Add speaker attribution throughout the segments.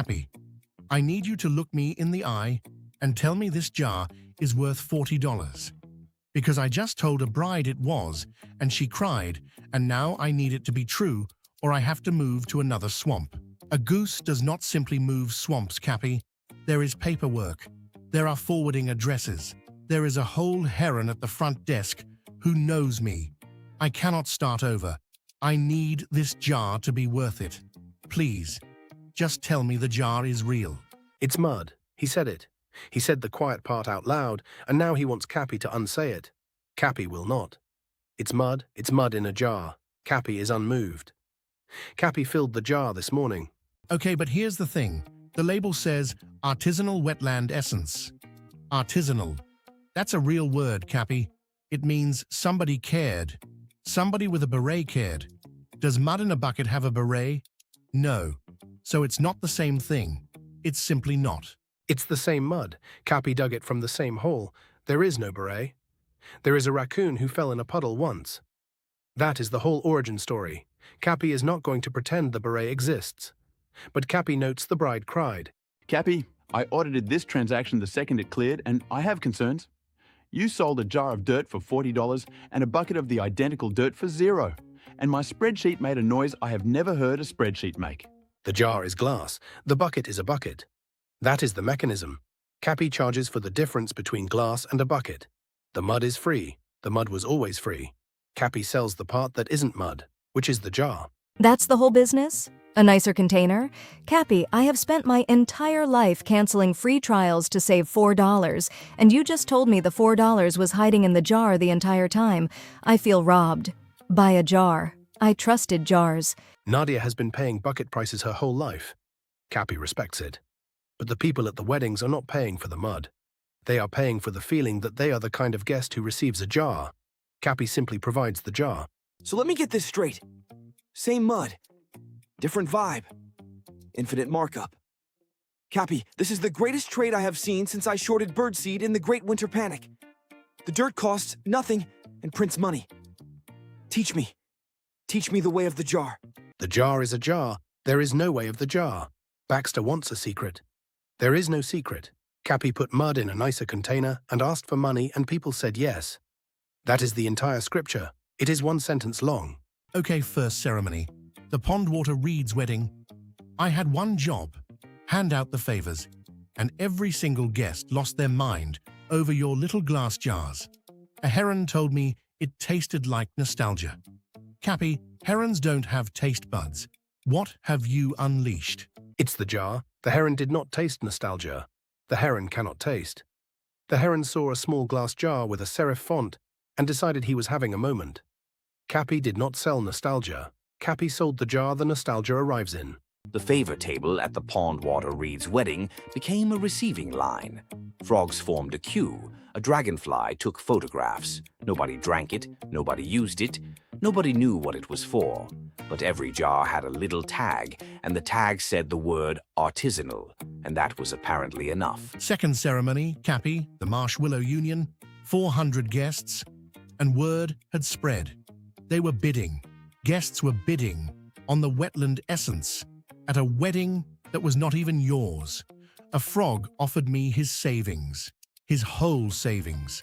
Speaker 1: Capy, I need you to look me in the eye and tell me this jar is worth $40. Because I just told a bride it was, and she cried, and now I need it to be true, or I have to move to another swamp. A goose does not simply move swamps, Capy. There is paperwork. There are forwarding addresses. There is a whole heron at the front desk who knows me. I cannot start over. I need this jar to be worth it. Please, just tell me the jar is real.
Speaker 2: It's mud. He said it. He said the quiet part out loud, and now he wants Capy to unsay it. Capy will not. It's mud in a jar. Capy is unmoved. Capy filled the jar this morning.
Speaker 1: Okay, but here's the thing. The label says artisanal wetland essence. Artisanal. That's a real word, Capy. It means somebody cared. Somebody with a beret cared. Does mud in a bucket have a beret? No. So it's not the same thing. It's simply not.
Speaker 2: It's the same mud. Capy dug it from the same hole. There is no beret. There is a raccoon who fell in a puddle once. That is the whole origin story. Capy is not going to pretend the beret exists. But Capy notes the bride cried.
Speaker 3: Capy, I audited this transaction the second it cleared, and I have concerns. You sold a jar of dirt for $40 and a bucket of the identical dirt for $0. And my spreadsheet made a noise I have never heard a spreadsheet make.
Speaker 2: The jar is glass. The bucket is a bucket. That is the mechanism. Capy charges for the difference between glass and a bucket. The mud is free. The mud was always free. Capy sells the part that isn't mud, which is the jar.
Speaker 4: That's the whole business? A nicer container? Capy, I have spent my entire life canceling free trials to save $4, and you just told me the $4 was hiding in the jar the entire time. I feel robbed. By a jar. I trusted jars.
Speaker 2: Nadia has been paying bucket prices her whole life. Capy respects it. But the people at the weddings are not paying for the mud. They are paying for the feeling that they are the kind of guest who receives a jar. Capy simply provides the jar.
Speaker 5: So let me get this straight. Same mud. Different vibe. Infinite markup. Capy, this is the greatest trade I have seen since I shorted birdseed in the Great Winter Panic. The dirt costs nothing and prints money. Teach me. Teach me the way of the jar.
Speaker 2: The jar is a jar. There is no way of the jar. Baxter wants a secret. There is no secret. Capy put mud in a nicer container and asked for money, and people said yes. That is the entire scripture. It is one sentence long.
Speaker 1: Okay, first ceremony. The Pondwater Reed's wedding. I had one job. Hand out the favors. And every single guest lost their mind over your little glass jars. A heron told me it tasted like nostalgia. Capy, herons don't have taste buds. What have you unleashed?
Speaker 2: It's the jar. The heron did not taste nostalgia. The heron cannot taste. The heron saw a small glass jar with a serif font and decided he was having a moment. Capy did not sell nostalgia. Capy sold the jar the nostalgia arrives in.
Speaker 6: The favor table at the Pondwater Reed's wedding became a receiving line. Frogs formed a queue. A dragonfly took photographs. Nobody drank it. Nobody used it. Nobody knew what it was for. But every jar had a little tag, and the tag said the word artisanal, and that was apparently enough.
Speaker 1: Second ceremony, Capy, the Marsh Willow Union, 400 guests, and word had spread. They were bidding. Guests were bidding on the wetland essence at a wedding that was not even yours. A frog offered me his savings, his whole savings,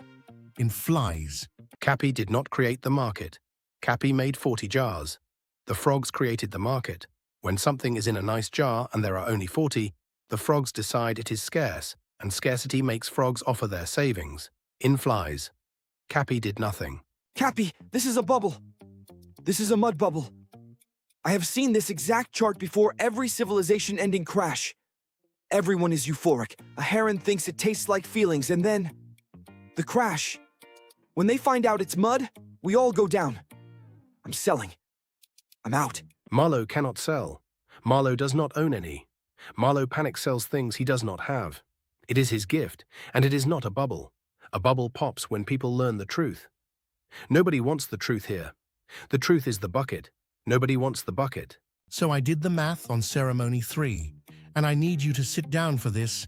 Speaker 1: in flies.
Speaker 2: Capy did not create the market. Capy made 40 jars. The frogs created the market. When something is in a nice jar and there are only 40, the frogs decide it is scarce, and scarcity makes frogs offer their savings, in flies. Capy did nothing.
Speaker 5: Capy, this is a bubble. This is a mud bubble. I have seen this exact chart before every civilization-ending crash. Everyone is euphoric. A heron thinks it tastes like feelings, and then... the crash. When they find out it's mud, we all go down. I'm selling. I'm out.
Speaker 2: Marlowe cannot sell. Marlowe does not own any. Marlowe panic sells things he does not have. It is his gift, and it is not a bubble. A bubble pops when people learn the truth. Nobody wants the truth here. The truth is the bucket. Nobody wants the bucket.
Speaker 1: So I did the math on ceremony 3, and I need you to sit down for this.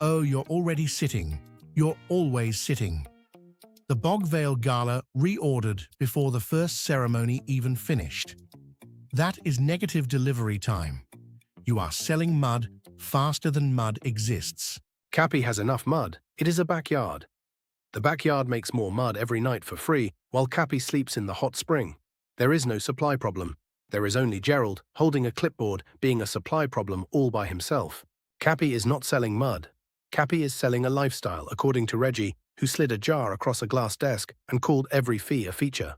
Speaker 1: Oh, you're already sitting. You're always sitting. The Bogvale Gala reordered before the first ceremony even finished. That is negative delivery time. You are selling mud faster than mud exists.
Speaker 2: Capy has enough mud. It is a backyard. The backyard makes more mud every night for free, while Capy sleeps in the hot spring. There is no supply problem. There is only Gerald, holding a clipboard, being a supply problem all by himself. Capy is not selling mud. Capy is selling a lifestyle, according to Reggie, who slid a jar across a glass desk and called every fee a feature.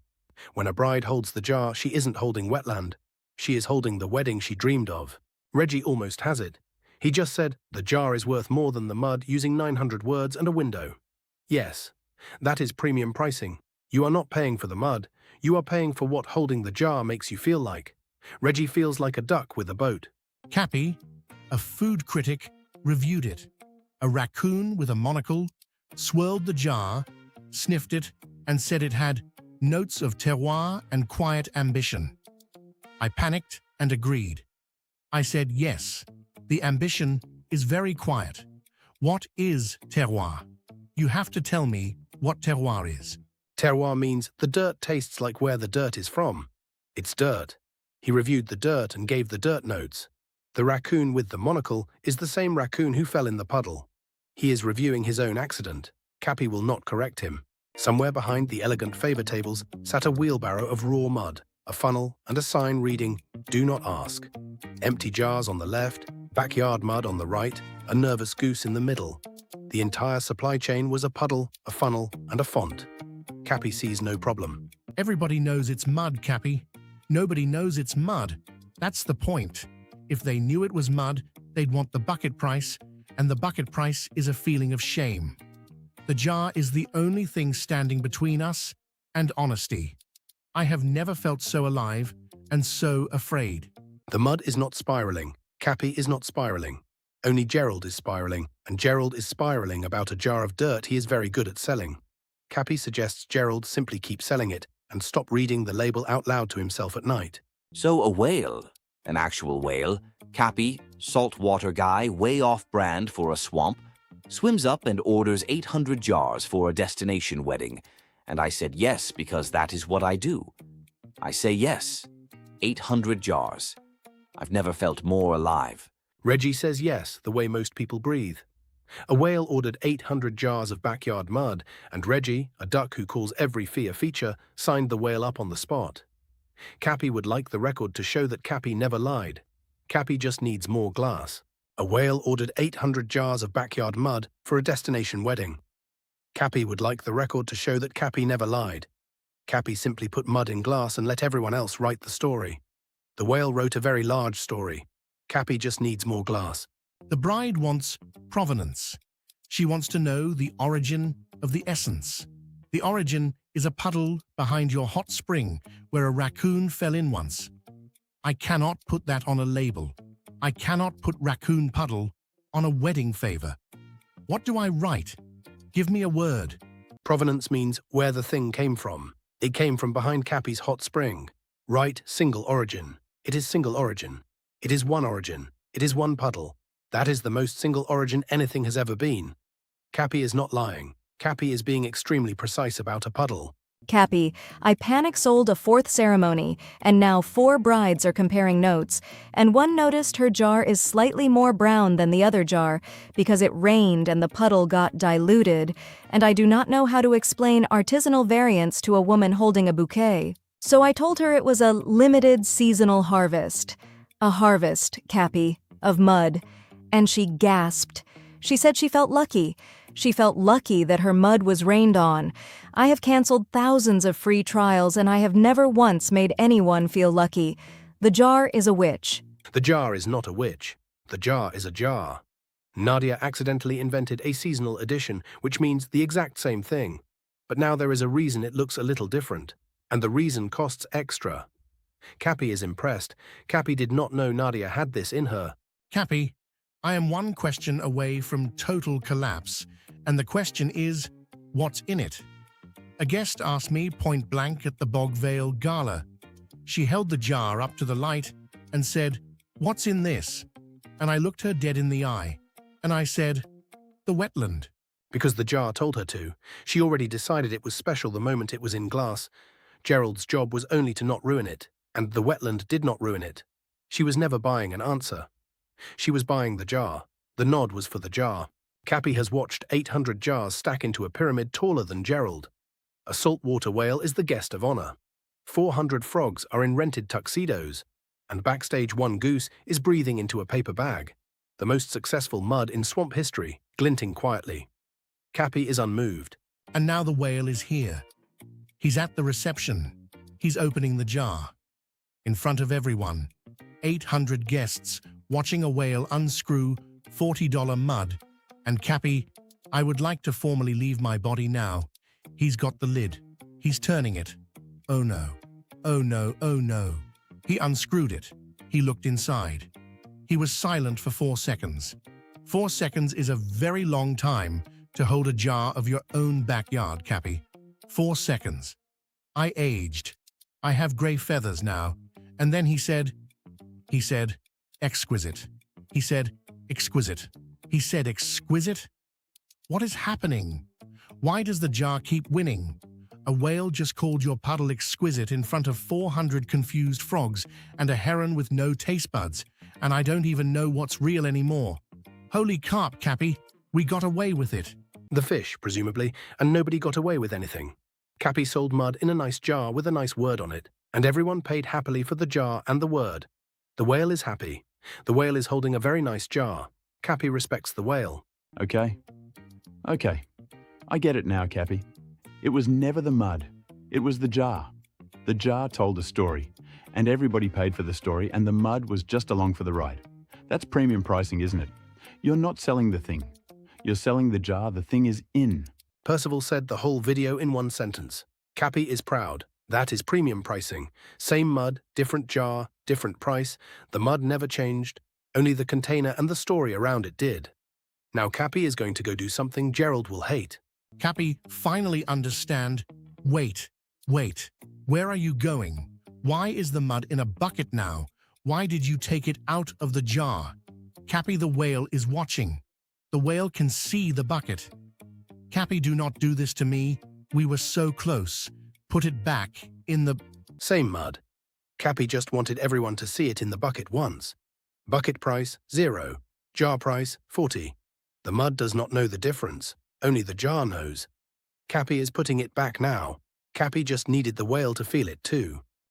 Speaker 2: When a bride holds the jar, she isn't holding wetland. She is holding the wedding she dreamed of. Reggie almost has it. He just said, the jar is worth more than the mud, using 900 words and a window. Yes, that is premium pricing. You are not paying for the mud. You are paying for what holding the jar makes you feel like. Reggie feels like a duck with a boat.
Speaker 1: Capy, a food critic, reviewed it. A raccoon with a monocle swirled the jar, sniffed it, and said it had notes of terroir and quiet ambition. I panicked and agreed. I said, yes, the ambition is very quiet. What is terroir? You have to tell me what terroir is.
Speaker 2: Terroir means the dirt tastes like where the dirt is from. It's dirt. He reviewed the dirt and gave the dirt notes. The raccoon with the monocle is the same raccoon who fell in the puddle. He is reviewing his own accident. Capy will not correct him. Somewhere behind the elegant favor tables sat a wheelbarrow of raw mud, a funnel, and a sign reading, "Do not ask." Empty jars on the left, backyard mud on the right, a nervous goose in the middle. The entire supply chain was a puddle, a funnel, and a font. Capy sees no problem.
Speaker 1: Everybody knows it's mud, Capy. Nobody knows it's mud. That's the point. If they knew it was mud, they'd want the bucket price, and the bucket price is a feeling of shame. The jar is the only thing standing between us and honesty. I have never felt so alive and so afraid.
Speaker 2: The mud is not spiraling. Capy is not spiraling. Only Gerald is spiraling, and Gerald is spiraling about a jar of dirt he is very good at selling. Capy suggests Gerald simply keep selling it and stop reading the label out loud to himself at night.
Speaker 6: So a whale, an actual whale, Capy, saltwater guy, way off-brand for a swamp, swims up and orders 800 jars for a destination wedding. And I said yes because that is what I do. I say yes. 800 jars. I've never felt more alive.
Speaker 2: Reggie says yes, the way most people breathe. A whale ordered 800 jars of backyard mud, and Reggie, a duck who calls every fee a feature, signed the whale up on the spot. Capy would like the record to show that Capy never lied. Capy just needs more glass. A whale ordered 800 jars of backyard mud for a destination wedding. Capy would like the record to show that Capy never lied. Capy simply put mud in glass and let everyone else write the story. The whale wrote a very large story. Capy just needs more glass.
Speaker 1: The bride wants provenance. She wants to know the origin of the essence. The origin is a puddle behind your hot spring where a raccoon fell in once. I cannot put that on a label. I cannot put raccoon puddle on a wedding favor. What do I write? Give me a word.
Speaker 2: Provenance means where the thing came from. It came from behind Capy's hot spring. Write single origin. It is single origin. It is one origin. It is one puddle. That is the most single origin anything has ever been. Capy is not lying. Capy is being extremely precise about a puddle.
Speaker 4: Capy, I panic sold a fourth ceremony, and now 4 brides are comparing notes, and one noticed her jar is slightly more brown than the other jar because it rained and the puddle got diluted, and I do not know how to explain artisanal variants to a woman holding a bouquet. So I told her it was a limited seasonal harvest. A harvest, Capy, of mud. And she gasped. She said she felt lucky. She felt lucky that her mud was rained on. I have canceled thousands of free trials, and I have never once made anyone feel lucky. The jar is a witch.
Speaker 2: The jar is not a witch. The jar is a jar. Nadia accidentally invented a seasonal edition, which means the exact same thing. But now there is a reason it looks a little different, and the reason costs extra. Capy is impressed. Capy did not know Nadia had this in her.
Speaker 1: Capy, I am one question away from total collapse, and the question is, what's in it? A guest asked me point blank at the Bog Vale Gala. She held the jar up to the light and said, "What's in this?" And I looked her dead in the eye, and I said, "The wetland."
Speaker 2: Because the jar told her to. She already decided it was special the moment it was in glass. Gerald's job was only to not ruin it, and the wetland did not ruin it. She was never buying an answer. She was buying the jar. The nod was for the jar. Capy has watched 800 jars stack into a pyramid taller than Gerald. A saltwater whale is the guest of honor. 400 frogs are in rented tuxedos. And backstage one goose is breathing into a paper bag. The most successful mud in swamp history, glinting quietly. Capy is unmoved.
Speaker 1: And now the whale is here. He's at the reception. He's opening the jar. In front of everyone, 800 guests watching a whale unscrew $40 mud. And Capy, I would like to formally leave my body now. He's got the lid. He's turning it. Oh no. Oh no, oh no. He unscrewed it. He looked inside. He was silent for 4 seconds. 4 seconds is a very long time to hold a jar of your own backyard, Capy. 4 seconds. I aged. I have gray feathers now. And then he said, exquisite. He said, exquisite. He said, exquisite? What is happening? Why does the jar keep winning? A whale just called your puddle exquisite in front of 400 confused frogs and a heron with no taste buds, and I don't even know what's real anymore. Holy carp, Capy, we got away with it.
Speaker 2: The fish, presumably, and nobody got away with anything. Capy sold mud in a nice jar with a nice word on it, and everyone paid happily for the jar and the word. The whale is happy. The whale is holding a very nice jar. Capy respects the whale.
Speaker 3: Okay. I get it now, Capy. It was never the mud. It was the jar. The jar told a story, and everybody paid for the story, and the mud was just along for the ride. That's premium pricing, isn't it? You're not selling the thing. You're selling the jar the thing is in.
Speaker 2: Percival said the whole video in one sentence. Capy is proud. That is premium pricing. Same mud, different jar, different price. The mud never changed. Only the container and the story around it did. Now Capy is going to go do something Gerald will hate.
Speaker 1: Capy, finally understand. Wait. Where are you going? Why is the mud in a bucket now? Why did you take it out of the jar? Capy, the whale is watching. The whale can see the bucket. Capy, do not do this to me. We were so close. Put it back in the...
Speaker 2: Same mud. Capy just wanted everyone to see it in the bucket once. Bucket price, 0. Jar price, 40. The mud does not know the difference. Only the jar knows. Capy is putting it back now. Capy just needed the whale to feel it too.